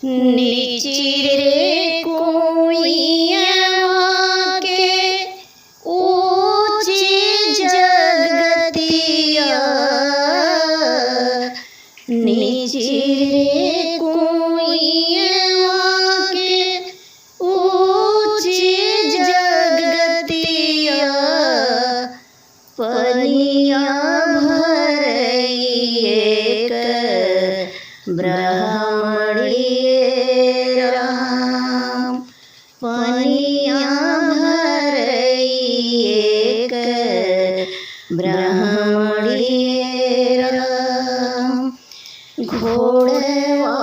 नीचिरे कुइयाँ के ऊँची जगतिया, नीचिरे कुइयाँ के ऊँची जगतिया, पनिया भरइए कर ब्राह्मणिये राम, पनिया भरइए कर ब्राह्मणिये राम। घोड़वा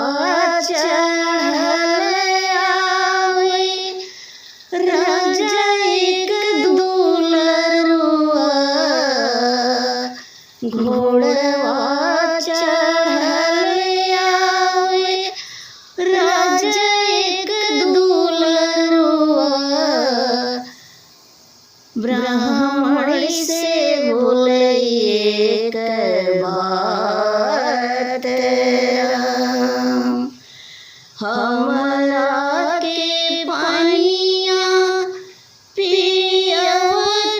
चढ़ल आवे रजइक दुलरुआ, घोड़वा चढ़ल आवे रजइक दुलरुआ, ब्राह्मणी से बोलिए कर बात राम। हमरा के पानिया पियव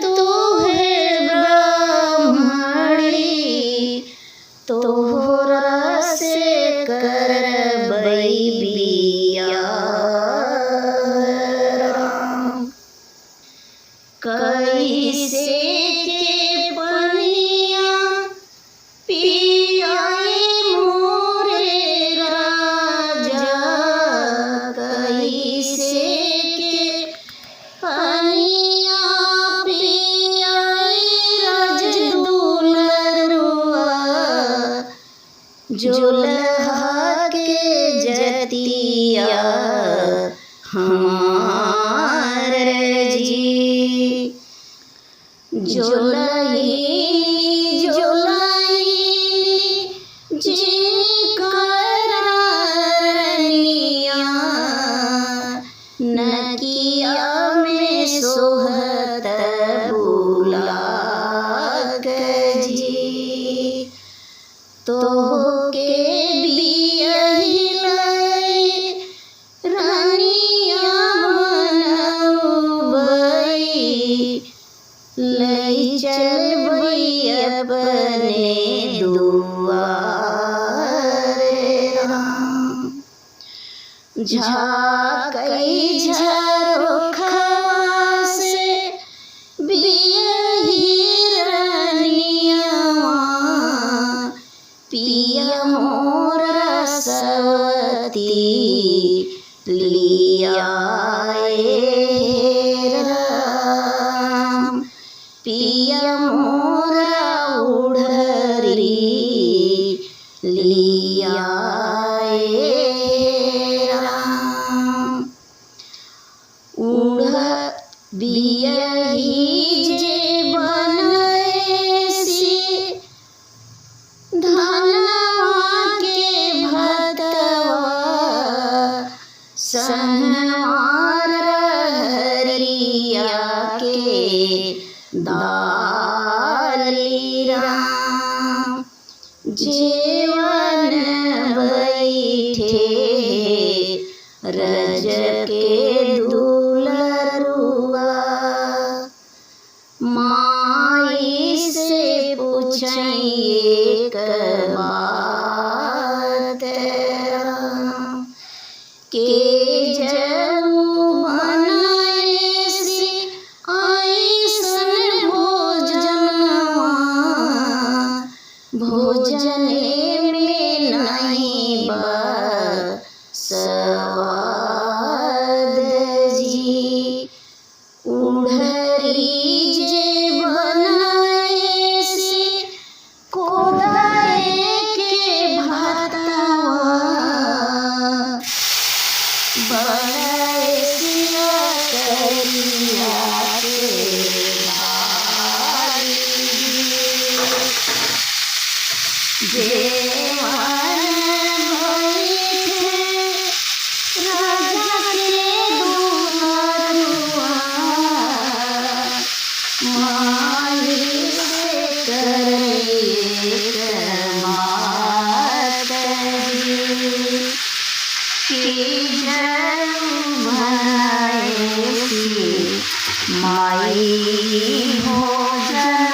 तोहे ब्राह्मणी, तोहरा से करबई बियाह राम। कैसे के पनिया पियाई मोरे राजा, कैसे के पनिया पियाई रज दुलरुआ, जोलहा के जतिया हमार जी, जोलही जोलही जिनकर रनिया, नकिया में सोहत बुलाग जी, तोहके बियहिलाई रानिया बनबई, लई चलबई अपने दुआरे राम। झाकई झरोखवा से बियही रानिया, पिया मोरा सवती लियाए राम, पिया मोरा उड़री लियाए राम। उड़ बियही जे बनैसी धनवा के भतवा, सनवार हरिया के दाली राम। जीवन बैठे रज के दुलरुआ, माई से पूछिए कर बात राम। के जऊ बनैसी ऐसन भोजनवा, भोजने में नहीं बा स्वाद जी, उड़री जे बनैसी कोदाए के भातवा, चीज बनाएगी माई भोजने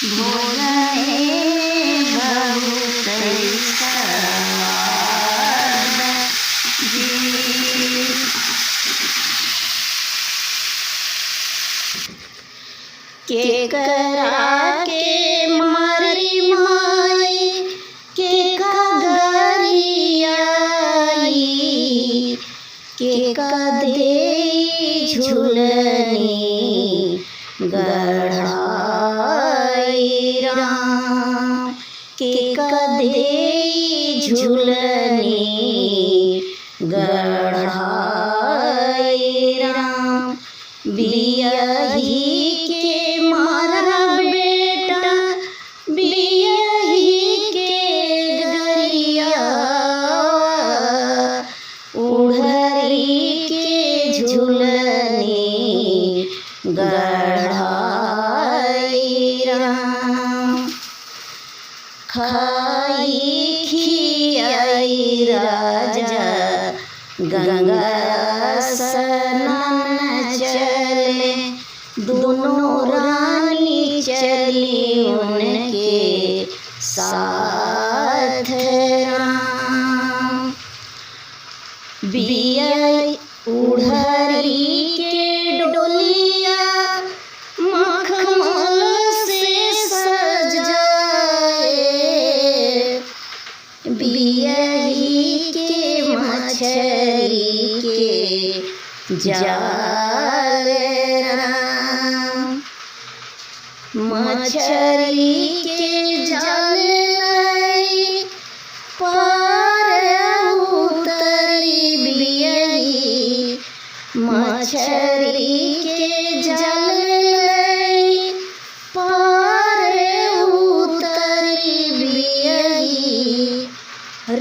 बहुत स्वाद जी। के करा के मारी माई के कगरियाई के कदे झूलनी गढ़ाई राम के कदे झूलनी गढ़ाई राम। बियाही के मारा बेटा बियाही के गरिया उड़हरी के झूलनी गढ़ाई राम। खाई खियाई राजा गंगा स्नान चले दोनों रानी चली उनके साथ राम। बिया उड़हरी के डोलिया मखमल से सजाए बियाही के मछरी के जाल राम। मछरी के जाल लाई पार उतरी बियाही मछरी के जाल लाई पार उतरी बियाही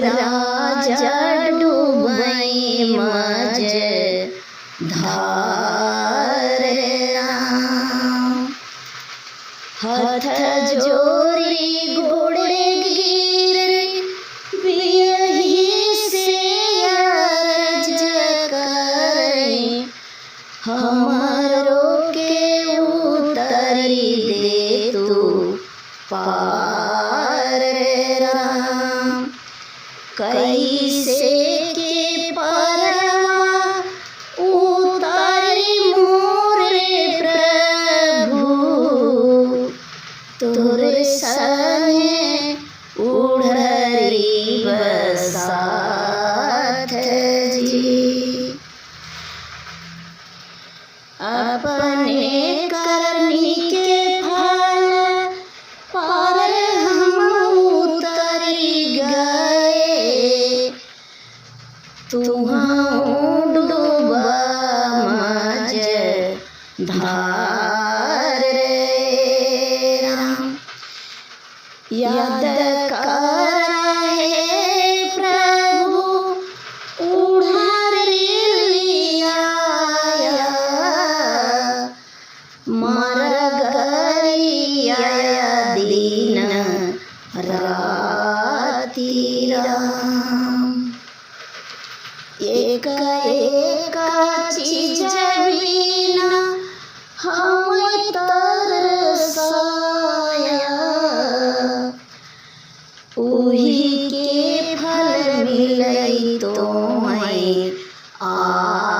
राजा डूबई मज धार राम। हाथ जोरी घोड़े गिर बियाही से अर्ज करे हमारो के उतरी दे तू पार राम। कैसे के परवा उतारी मोरे प्रभु तोरे संगे उड़हरी बसात जी। अपने करनी के फल पर हम उतरी गए तुहाँ डूबा मज धार राम। याद करे प्रभु उड़हरी लिया मरगरिया दिन राती राम। एक एक चीज बिना हम तरसाया उही के फल मिलई तो मैं आ